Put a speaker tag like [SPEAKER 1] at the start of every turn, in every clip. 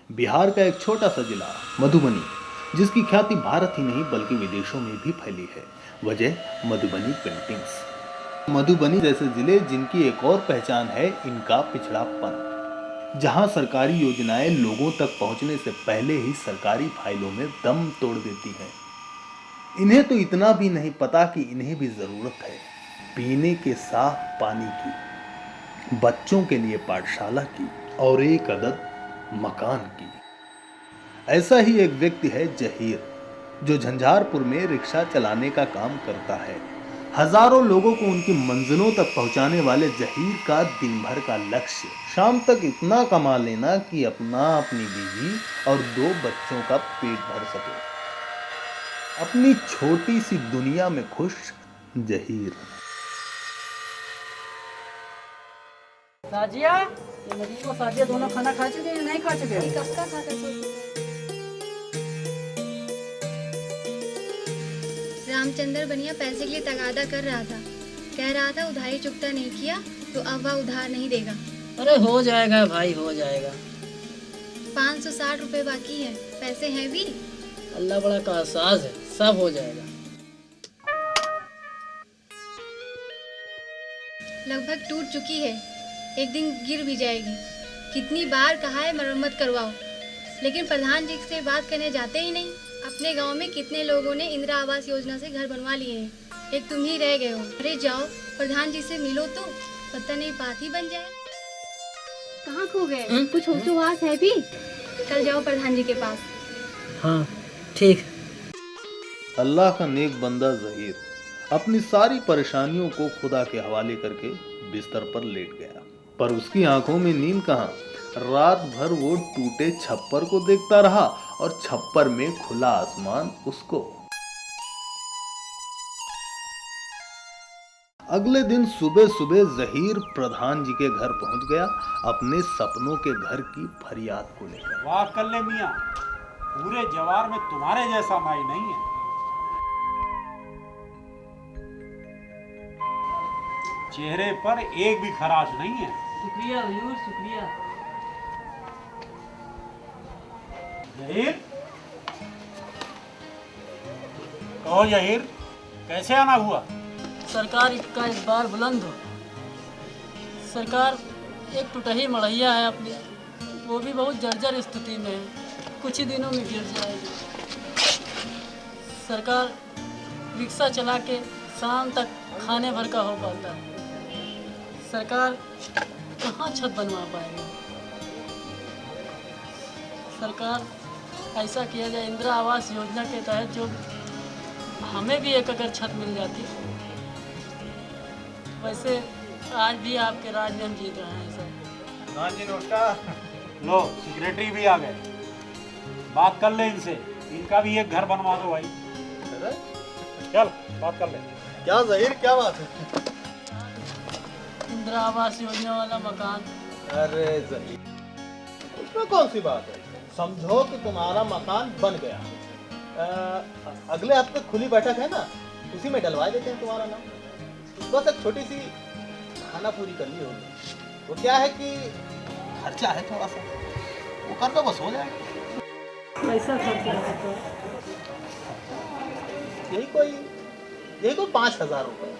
[SPEAKER 1] बिहार का एक छोटा सा जिला मधुबनी, जिसकी ख्याति भारत ही नहीं बल्कि विदेशों में भी फैली है। वजह मधुबनी पेंटिंग्स। मधुबनी जैसे जिले जिनकी एक और पहचान है इनका पिछड़ापन, जहां सरकारी योजनाएं लोगों तक पहुंचने से पहले ही सरकारी फाइलों में दम तोड़ देती हैं। इन्हें तो इतना भी नहीं पता कि इन्हें भी जरूरत है पीने के साफ पानी की, बच्चों के लिए पाठशाला की और एक अदद मकान की। ऐसा ही एक व्यक्ति है जहीर, जो झंझारपुर में रिक्शा चलाने का काम करता है। हजारों लोगों को उनकी मंजिलों तक पहुंचाने वाले जहीर का दिन भर का लक्ष्य शाम तक इतना कमा लेना कि अपनी बीवी और 2 बच्चों का पेट भर सके। अपनी छोटी सी दुनिया में खुश जहीर।
[SPEAKER 2] साजिया, ये नदीम और साजिया दोनों खाना खा चुके हैं नहीं खा चुके हैं?
[SPEAKER 3] कब का खाता रामचंद्र बनिया पैसे के लिए तगादा कर रहा था। कह रहा था उधारी चुकता नहीं किया तो अब वह उधार नहीं देगा।
[SPEAKER 2] अरे हो जाएगा भाई, हो जाएगा।
[SPEAKER 3] 560 रुपए बाकी है, पैसे हैं भी।
[SPEAKER 2] अल्लाह बड़ा का एहसास है, सब हो जाएगा।
[SPEAKER 3] लगभग टूट चुकी है, एक दिन गिर भी जाएगी। कितनी बार कहा है मरम्मत करवाओ, लेकिन प्रधान जी से बात करने जाते ही नहीं। अपने गांव में कितने लोगों ने इंदिरा आवास योजना से घर बनवा लिए हैं, एक तुम ही रह गए हो। अरे जाओ प्रधान जी से मिलो तो पता नहीं बात ही बन जाए। कहाँ खो गए? कुछ होश है भी? कल जाओ प्रधान जी के पास।
[SPEAKER 2] हाँ ठीक।
[SPEAKER 1] अल्लाह का नेक बंदा जहीर अपनी सारी परेशानियों को खुदा के हवाले करके बिस्तर पर लेट गया, पर उसकी आंखों में नींद कहां। रात भर वो टूटे छप्पर को देखता रहा और छप्पर में खुला आसमान उसको। अगले दिन सुबह सुबह जहीर प्रधान जी के घर पहुंच गया, अपने सपनों के घर की फरियाद को लेकर।
[SPEAKER 4] वाह कल्ले मियां, पूरे जवार में तुम्हारे जैसा माई नहीं है। चेहरे पर एक भी खराश नहीं है।
[SPEAKER 2] शुक्रिया हुजूर, शुक्रिया।
[SPEAKER 4] जहीर, कहो जहीर, कैसे आना हुआ?
[SPEAKER 2] सरकार का इस बार बुलंद हो। सरकार एक टुटही मड़ैया है अपनी, वो भी बहुत जर्जर स्थिति में है, कुछ ही दिनों में गिर जाएगी। सरकार रिक्शा चला के शाम तक खाने भर का हो पाता है। सरकार कहाँ छत बनवा पाएगी? सरकार ऐसा किया जाए, इंदिरा आवास योजना के तहत जो हमें भी एक अगर छत मिल जाती। वैसे आज भी आपके राज में हम जीत रहे हैं सर।
[SPEAKER 4] हाँ जी नमस्कार। लो सेक्रेटरी भी आ गए, बात कर ले इनसे, इनका भी एक घर बनवा दो भाई। चल बात कर ले।
[SPEAKER 1] क्या जहीर, क्या बात है?
[SPEAKER 2] इंदिरा आवास योजना वाला मकान।
[SPEAKER 1] अरे जहीर, उसमें कौन सी बात है? समझो कि तुम्हारा मकान बन गया। अगले हफ्ते खुली बैठक है ना, उसी में डलवा देते हैं तुम्हारा नाम। बस एक छोटी सी खाना पूरी करनी होगी। वो क्या है कि खर्चा है थोड़ा सा, वो कर दो बस हो जाएगा।
[SPEAKER 2] कैसा खर्चा है तो?
[SPEAKER 1] यही कोई 5,000 रुपये।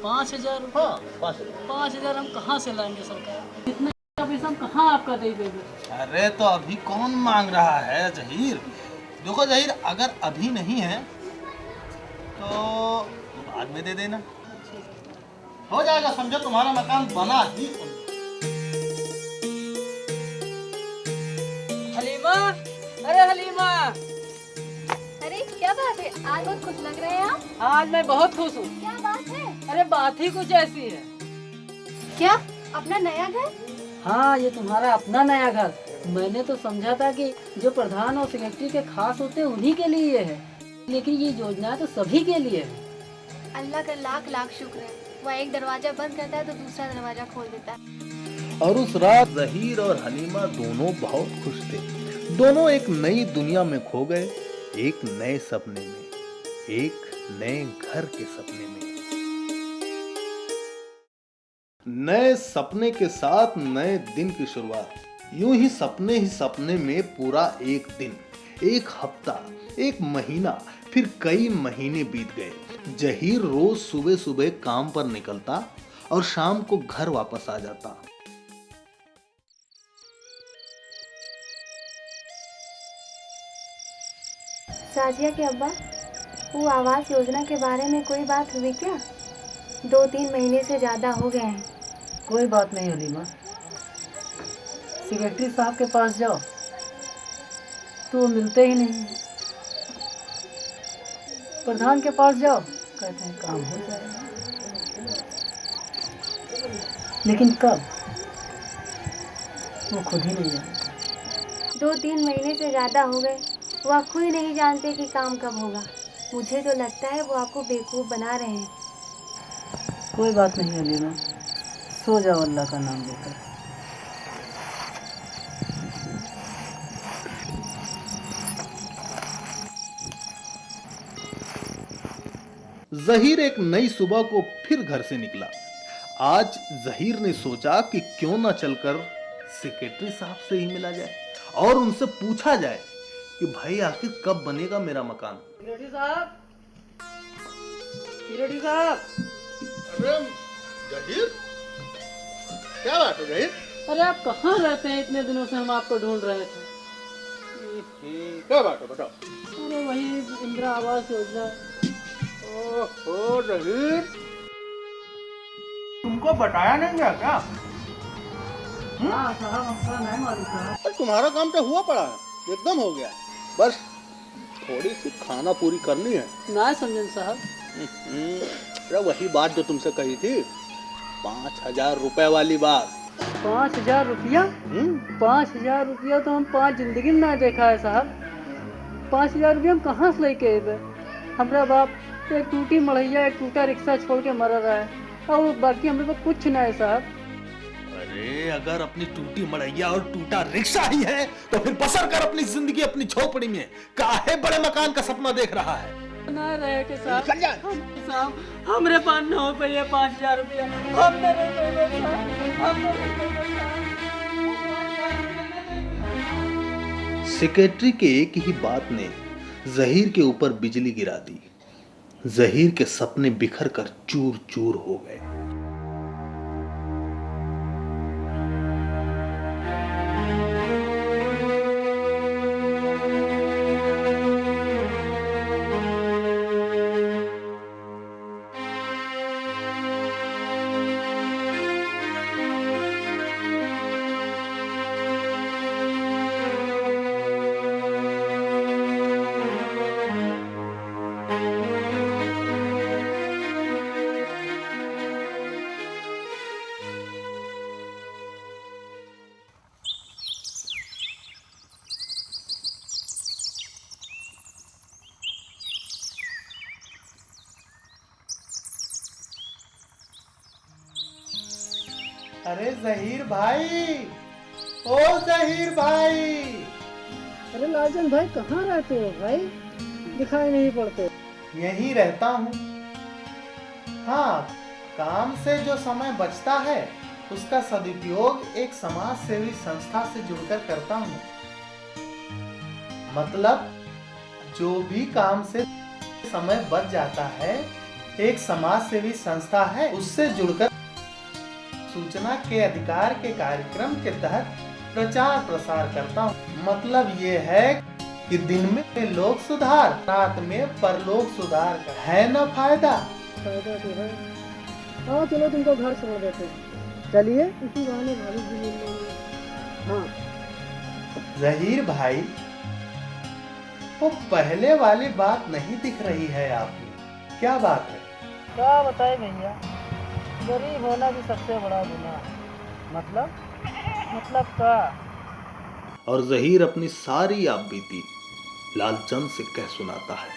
[SPEAKER 2] 5,000?
[SPEAKER 1] हाँ 5,000।
[SPEAKER 2] 5,000 हम कहाँ से लाएंगे सरकार? इतना पैसा हम कहाँ आपका दे देंगे?
[SPEAKER 1] अरे तो अभी कौन मांग रहा है जहीर? देखो जहीर, अगर अभी नहीं है तो बाद में दे देना, हो जाएगा। समझो तुम्हारा मकान बना ही।
[SPEAKER 2] हलीमा, अरे हलीमा।
[SPEAKER 3] अरे क्या बात है, आज बहुत खुश लग रहे हैं आप।
[SPEAKER 2] आज मैं बहुत खुश हूँ।
[SPEAKER 3] क्या बात है?
[SPEAKER 2] अरे बात ही कुछ ऐसी है।
[SPEAKER 3] क्या अपना नया घर?
[SPEAKER 2] हाँ, ये तुम्हारा अपना नया घर। मैंने तो समझा था कि जो प्रधान और सेक्रेटरी के खास होते हैं उन्हीं के लिए है, लेकिन ये योजना तो सभी के लिए है।
[SPEAKER 3] अल्लाह का लाख लाख शुक्र है, वह एक दरवाजा बंद करता है तो दूसरा दरवाजा खोल देता है।
[SPEAKER 1] और उस रात जहीर और हलीमा दोनों बहुत खुश थे। दोनों एक नई दुनिया में खो गए, एक नए सपने में, एक नए घर के सपने में। नए सपने के साथ नए दिन की शुरुआत। यूं ही सपने में पूरा एक दिन, एक हफ्ता, एक महीना, फिर कई महीने बीत गए। जहीर रोज सुबह सुबह काम पर निकलता और शाम को घर वापस आ जाता।
[SPEAKER 3] साजिया के अब्बा, वो आवास योजना के बारे में कोई बात हुई क्या? 2-3 महीने से ज़्यादा हो गए हैं।
[SPEAKER 2] कोई बात नहीं हलीमा, सेक्रेटरी साहब के पास जाओ तो वो मिलते ही नहीं। प्रधान के पास जाओ, कहते हैं काम हो जाएगा, लेकिन कब वो खुद ही नहीं जानते।
[SPEAKER 3] 2-3 महीने से ज़्यादा हो गए, वो आप खुद ही नहीं जानते कि काम कब होगा। मुझे तो लगता है वो आपको बेवकूफ़ बना रहे हैं।
[SPEAKER 2] कोई बात नहीं हलीमा, सो जाओ अल्लाह का नाम लेकर।
[SPEAKER 1] जहीर एक नई सुबह को फिर घर से निकला। आज जहीर ने सोचा कि क्यों ना चलकर सेक्रेटरी साहब से ही मिला जाए और उनसे पूछा जाए कि भाई आखिर कब बनेगा मेरा मकान।
[SPEAKER 2] सेक्रेटरी साहब, सेक्रेटरी साहब।
[SPEAKER 1] अरे जहीर, क्या बात है जहीर?
[SPEAKER 2] अरे आप कहाँ रहते हैं? इतने दिनों से हम आपको ढूंढ रहे थे।
[SPEAKER 1] क्या बात है बताओ।
[SPEAKER 2] अरे वही इंदिरा आवास योजना।
[SPEAKER 1] ओहो जहीर, तुमको बताया नहीं गया क्या?
[SPEAKER 2] हाँ साहब, हमको नहीं मालूम था।
[SPEAKER 1] तुम्हारा काम तो हुआ पड़ा है, एकदम हो गया। बस थोड़ी सी खाना पूरी करनी है।
[SPEAKER 2] ना समझन साहब।
[SPEAKER 1] अरे वही बात जो तुमसे कही थी, 5,000 रुपए वाली बात।
[SPEAKER 2] 5,000 रुपया? 5,000 रुपया तो हम 5 जिंदगी में ना देखा है साहब। 5,000 रुपया हम कहाँ से लेके अबे? हमारा बाप एक टूटी मढ़ैया, एक टूटा रिक्शा छोड़ के मर रहा है, और बाकी हमारे पास कुछ ना है साहब।
[SPEAKER 1] अरे अगर अपनी टूटी मड़ैया और टूटा रिक्शा ही है तो फिर बसर कर अपनी जिंदगी अपनी झोपड़ी में, काहे बड़े मकान का सपना देख रहा है?
[SPEAKER 2] ना रहे के साहब, हमरे पास न हो पाइए 5,000 रुपया। हम न रह पाइए साहब, हम न रह पाइए साहब।
[SPEAKER 1] सेक्रेटरी के एक ही बात ने जहीर के ऊपर बिजली गिरा दी। जहीर के सपने बिखर कर चूर चूर हो गए। अरे जहीर भाई, ओ जहीर भाई।
[SPEAKER 2] अरे लालचंद भाई, कहाँ रहते हो भाई? दिखाई नहीं पड़ते।
[SPEAKER 1] यहीं रहता हूँ। हाँ, काम से जो समय बचता है उसका सदुपयोग एक समाज सेवी संस्था से जुड़कर करता हूँ। मतलब जो भी काम से समय बच जाता है, एक समाज सेवी संस्था है उससे जुड़कर सूचना के अधिकार के कार्यक्रम के तहत प्रचार प्रसार करता हूँ। मतलब ये है कि दिन में लोक सुधार, रात में परलोक सुधार का है ना फायदा?
[SPEAKER 2] फायदा तो है। हाँ चलो, तुमको घर छोड़ देते हैं। चलिए, इसी बहाने भाभी जी मिल लेंगे। हाँ
[SPEAKER 1] जहीर भाई, वो पहले वाली बात नहीं दिख रही है आप में। क्या बात है?
[SPEAKER 2] क्या बताए भैया, गरीब होना भी सबसे बड़ा गुनाह है। मतलब क्या?
[SPEAKER 1] और जहीर अपनी सारी आपबीती लालचंद से कह सुनाता है।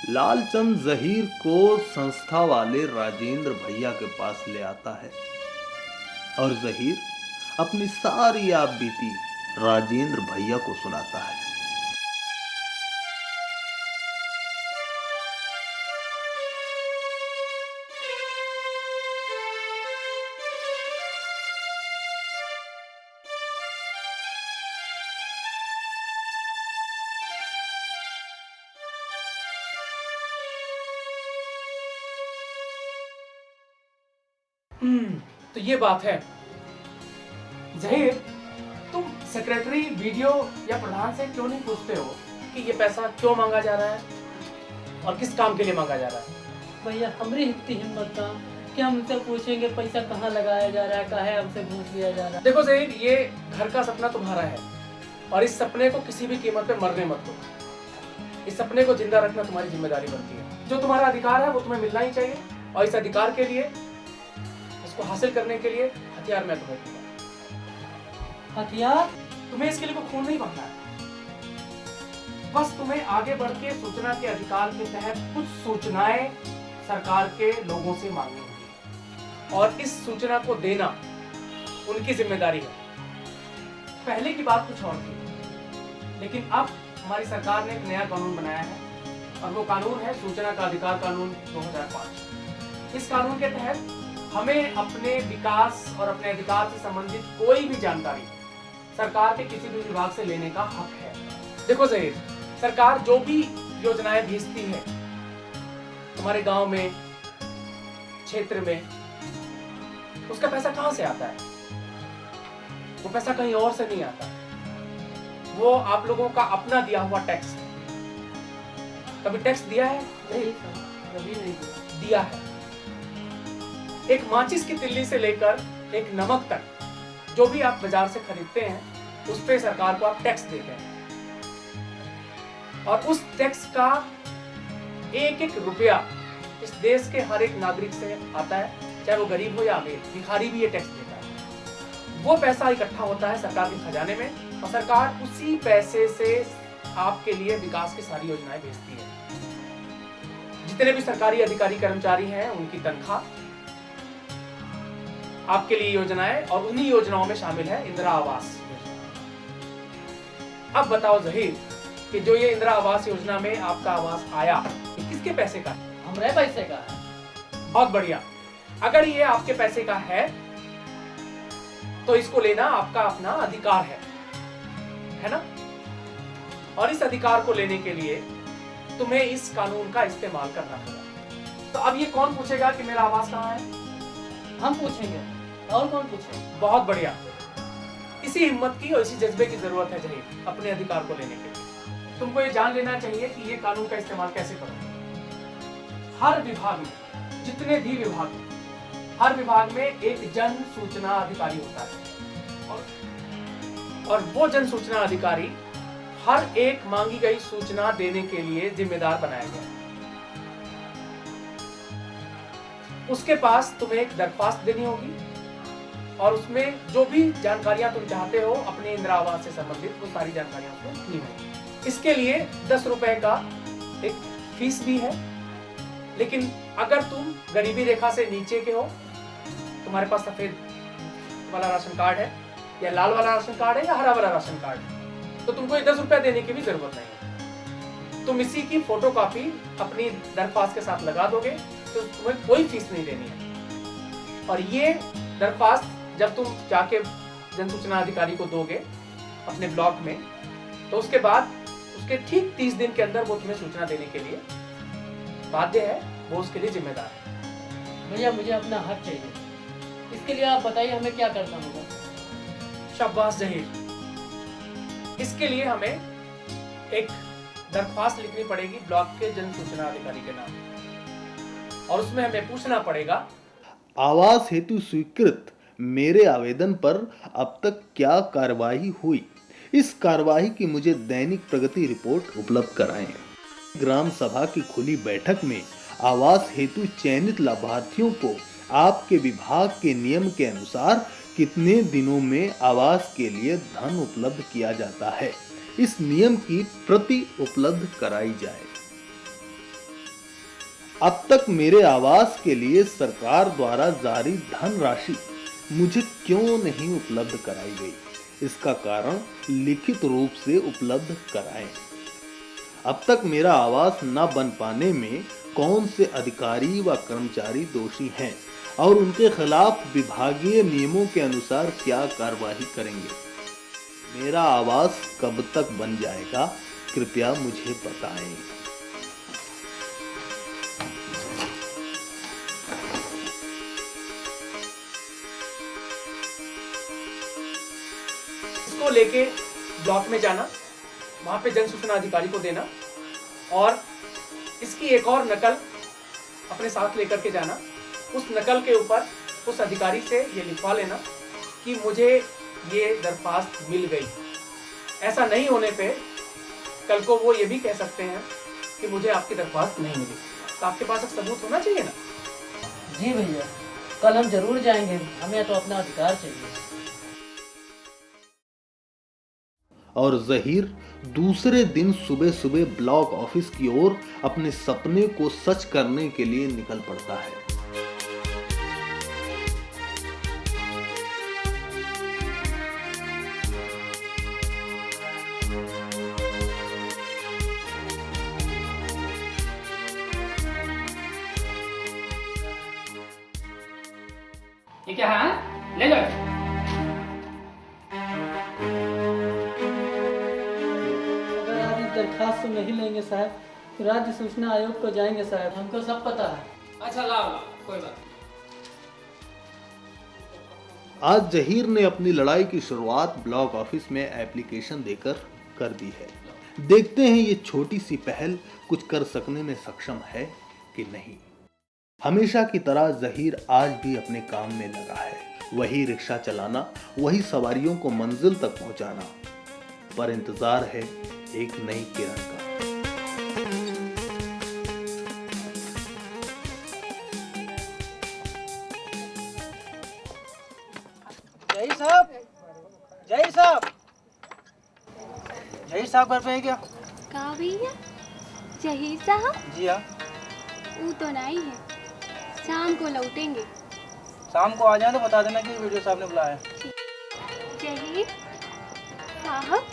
[SPEAKER 1] लालचंद जहीर को संस्था वाले राजेंद्र भैया के पास ले आता है और जहीर अपनी सारी आपबीती राजेंद्र भैया को सुनाता है।
[SPEAKER 5] तो ये बात है। जहीर, तुम सेक्रेटरी वीडियो या प्रधान से क्यों नहीं पूछते हो कि ये पैसा क्यों मांगा जा रहा है और किस काम के लिए मांगा जा रहा है?
[SPEAKER 2] भैया हमारी इतनी हिम्मत था कि हम उनसे पूछेंगे पैसा कहाँ लगाया जा रहा है, काहे हमसे घूस लिया जा रहा है।
[SPEAKER 5] देखो जहीर, ये घर का सपना तुम्हारा है और इस सपने को किसी भी कीमत पे मरने मत दो। इस सपने को जिंदा रखना तुम्हारी जिम्मेदारी बनती है। जो तुम्हारा अधिकार है वो तुम्हें मिलना ही चाहिए और इस अधिकार के लिए, इसको हासिल करने के लिए हथियार मैं तुम्हें दूंगा।
[SPEAKER 2] हथियार?
[SPEAKER 5] तुम्हें इसके लिए कोई खून नहीं बनना है, बस तुम्हें आगे बढ़ के सूचना के अधिकार के तहत कुछ सूचनाएं सरकार के लोगों से मांगनी होगी और इस सूचना को देना उनकी जिम्मेदारी है। पहले की बात कुछ और थी, लेकिन अब हमारी सरकार ने एक नया कानून बनाया है और वो कानून है सूचना का अधिकार कानून 2005। इस कानून के तहत हमें अपने विकास और अपने अधिकार से संबंधित कोई भी जानकारी सरकार के किसी भी विभाग से लेने का हक है। देखो जहीर, सरकार जो भी योजनाएं भेजती है तुम्हारे गांव में, क्षेत्र में, उसका पैसा कहां से आता है? वो पैसा कहीं और से नहीं आता, वो आप लोगों का अपना दिया हुआ टैक्स है। कभी टैक्स दिया है?
[SPEAKER 2] नहीं सर, कभी नहीं
[SPEAKER 5] दिया है। एक माचिस की तिल्ली से लेकर एक नमक तक जो भी आप बाजार से खरीदते हैं उस पे सरकार को आप टैक्स देते हैं और उस टैक्स का एक एक रुपया इस देश के हर एक नागरिक से आता है, चाहे वो गरीब हो या अमीर, भिखारी भी ये टैक्स देता है। वो पैसा इकट्ठा होता है सरकार के खजाने में और सरकार उसी पैसे से आपके लिए विकास की सारी योजनाएं भेजती है। जितने भी सरकारी अधिकारी कर्मचारी हैं उनकी तनख्वाह, आपके लिए योजनाएं, और उन्हीं योजनाओं में शामिल है इंदिरा आवास योजना। अब बताओ जहीर कि जो ये इंदिरा आवास योजना में आपका आवास आया, ये किसके पैसे का है?
[SPEAKER 2] हमारे पैसे का है।
[SPEAKER 5] बहुत बढ़िया। अगर ये आपके पैसे का है तो इसको लेना आपका अपना अधिकार है ना? और इस अधिकार को लेने के लिए तुम्हें इस कानून का इस्तेमाल करना होगा। तो अब ये कौन पूछेगा कि मेरा आवास कहाँ है?
[SPEAKER 2] हम पूछेंगे, और कौन पूछेगा? बहुत
[SPEAKER 5] बढ़िया। इसी हिम्मत की और इसी जज्बे की जरूरत है जहीर अपने अधिकार को लेने के लिए। तुमको ये जान लेना चाहिए कि ये कानून का इस्तेमाल कैसे करो। हर विभाग में, जितने भी विभाग हैं, हर विभाग में एक जन सूचना अधिकारी होता है और वो जन सूचना अधिकारी हर एक मांगी गई सूचना देने के लिए जिम्मेदार बनाया गया है। उसके पास तुम्हें एक दरख्वास्त देनी होगी और उसमें जो भी जानकारियां तुम चाहते हो अपने इंदिरा आवास से संबंधित, वो सारी जानकारियां उसमें लिखनी होगी। इसके लिए 10 रुपए का एक फीस भी है, लेकिन अगर तुम गरीबी रेखा से नीचे के हो, तुम्हारे पास सफेद वाला राशन कार्ड है या लाल वाला राशन कार्ड है या हरा वाला राशन कार्ड है, तो तुमको ये 10 रुपए देने की भी जरूरत नहीं है। तुम इसी की फोटोकॉपी अपनी दरख्वास्त के साथ लगा दोगे तो तुम्हें कोई फीस नहीं देनी है। और ये दरख्वास्त जब तुम जाके जन सूचना अधिकारी को दोगे अपने ब्लॉक में, तो उसके बाद उसके ठीक 30 दिन के अंदर वो तुम्हें सूचना देने के लिए बाध्य है, वो उसके लिए जिम्मेदार है।
[SPEAKER 2] भैया मुझे अपना हक चाहिए, इसके लिए आप बताइए हमें क्या करना होगा?
[SPEAKER 5] शाबाश जहीर, इसके लिए हमें एक दरख्वास्त लिखनी पड़ेगी ब्लॉक के जन सूचना अधिकारी के नाम और उसमें हमें पूछना पड़ेगा,
[SPEAKER 1] आवास हेतु स्वीकृत मेरे आवेदन पर अब तक क्या कार्यवाही हुई? इस कार्यवाही की मुझे दैनिक प्रगति रिपोर्ट उपलब्ध कराएं। ग्राम सभा की खुली बैठक में आवास हेतु चयनित लाभार्थियों को आपके विभाग के नियम के अनुसार कितने दिनों में आवास के लिए धन उपलब्ध किया जाता है, इस नियम की प्रति उपलब्ध कराई जाए। अब तक मेरे आवास के लिए सरकार द्वारा जारी धनराशि मुझे क्यों नहीं उपलब्ध कराई गई, इसका कारण लिखित रूप से उपलब्ध कराएं। अब तक मेरा आवास न बन पाने में कौन से अधिकारी व कर्मचारी दोषी हैं और उनके खिलाफ विभागीय नियमों के अनुसार क्या कार्यवाही करेंगे? मेरा आवास कब तक बन जाएगा, कृपया मुझे बताएं।
[SPEAKER 5] उसको लेके ब्लॉक में जाना, वहां पे जन सूचना अधिकारी को देना और इसकी एक और नकल अपने साथ लेकर के जाना। उस नकल के ऊपर उस अधिकारी से ये लिखवा लेना कि मुझे ये दरख्वास्त मिल गई। ऐसा नहीं होने पे कल को वो ये भी कह सकते हैं कि मुझे आपकी दरख्वास्त नहीं मिली, तो आपके पास एक सबूत होना चाहिए ना।
[SPEAKER 2] जी भैया, कल हम जरूर जाएंगे, हमें तो अपना अधिकार चाहिए।
[SPEAKER 1] और जहीर दूसरे दिन सुबह सुबह ब्लॉक ऑफिस की ओर अपने सपने को सच करने के लिए निकल पड़ता है।
[SPEAKER 5] ये क्या है? ले जाओ।
[SPEAKER 2] अगर आज इस दरखास्त को नहीं लेंगे साहब, तो राज्य सूचना आयोग को जाएंगे साहब, हमको सब पता है।
[SPEAKER 5] अच्छा लाओ, कोई बात।
[SPEAKER 1] आज जहीर ने अपनी लड़ाई की शुरुआत ब्लॉक ऑफिस में एप्लीकेशन देकर कर दी है। देखते हैं ये छोटी सी पहल कुछ कर सकने में सक्षम है कि नहीं। हमेशा की तरह जहीर आज भी अपने काम में लगा है। वही रिक्शा चलाना, वही सवारियों को मंजिल तक पहुंचाना, पर इंतजार है एक नई किरण का।
[SPEAKER 6] जहीर साहब, जहीर साहब, जहीर साहब घर पे है क्या?
[SPEAKER 3] कहाँ भैया? जहीर साहब?
[SPEAKER 6] जी हाँ।
[SPEAKER 3] वो तो नहीं है, शाम को लौटेंगे।
[SPEAKER 6] शाम को आ जाए तो बता देना कि वीडियो साहब ने बुलाया है।
[SPEAKER 3] जहीर साहब?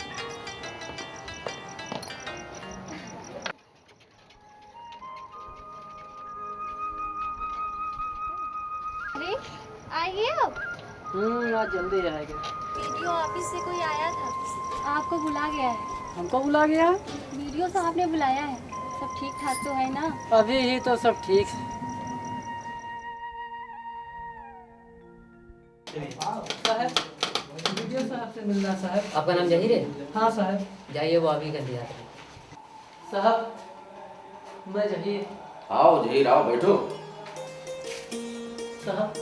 [SPEAKER 3] अरे आइए अब।
[SPEAKER 2] आज जल्दी आएंगे।
[SPEAKER 3] वीडियो ऑफिस से कोई आया था, आपको बुला गया है।
[SPEAKER 2] हमको बुला गया?
[SPEAKER 3] वीडियो साहब ने बुलाया है। सब ठीक ठाक तो है ना?
[SPEAKER 2] अभी ही तो सब ठीक है। साहब, वीडियो साहब से मिलना साहब।
[SPEAKER 7] आपका नाम जहीर है?
[SPEAKER 2] हाँ साहब।
[SPEAKER 7] जाइए, वो अभी कर दिया।
[SPEAKER 2] साहब, मैं जहीर।
[SPEAKER 8] आओ जहीर, आओ बैठो।
[SPEAKER 2] साहब,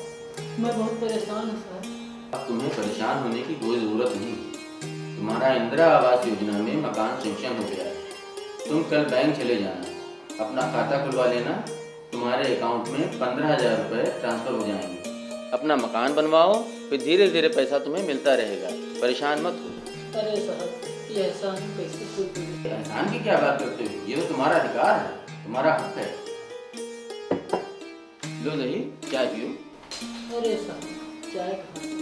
[SPEAKER 2] मैं बहुत परेशान हूँ साहब।
[SPEAKER 8] अब तुम्हें परेशान होने की कोई जरूरत नहीं। तुम्हारा इंदिरा आवास योजना में मकान सेंक्शन हो गया है। तुम कल बैंक चले जाना, अपना खाता खुलवा लेना। तुम्हारे अकाउंट में 15,000 रुपए ट्रांसफर हो जाएंगे। अपना मकान बनवाओ, फिर धीरे धीरे पैसा तुम्हें मिलता रहेगा। परेशान मत हो।
[SPEAKER 2] अरे साहब, ये एहसान कैसे पूरी?
[SPEAKER 8] एहसान की क्या बात करते हो? ये तो तुम्हारा अधिकार है, तुम्हारा हक है। लो जहीर, चाय पियो।
[SPEAKER 2] अरे साहब, चाय कहाँ?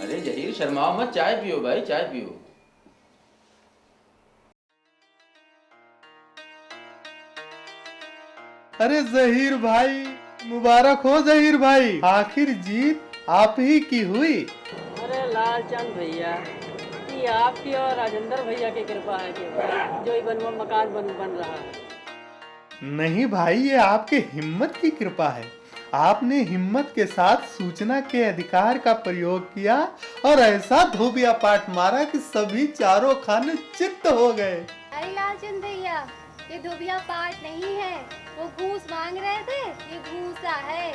[SPEAKER 8] अरे जहीर, शर्माओ मत, चाय पियो भाई, चाय पियो।
[SPEAKER 1] अरे जहीर भाई, मुबारक हो जहीर भाई, आखिर जीत आप ही की हुई।
[SPEAKER 2] अरे लालचंद भैया, ये आपकी और राजेंद्र भैया की कृपा है कि जो ये मकान बन रहा है।
[SPEAKER 1] नहीं भाई, ये आपके हिम्मत की कृपा है। आपने हिम्मत के साथ सूचना के अधिकार का प्रयोग किया और ऐसा धोबिया पाट मारा कि सभी चारों खाने चित्त हो गए।
[SPEAKER 3] अरे लालचंद भैया, ये धोबिया पाठ नहीं है, वो घूस मांग रहे थे, ये घूसा है।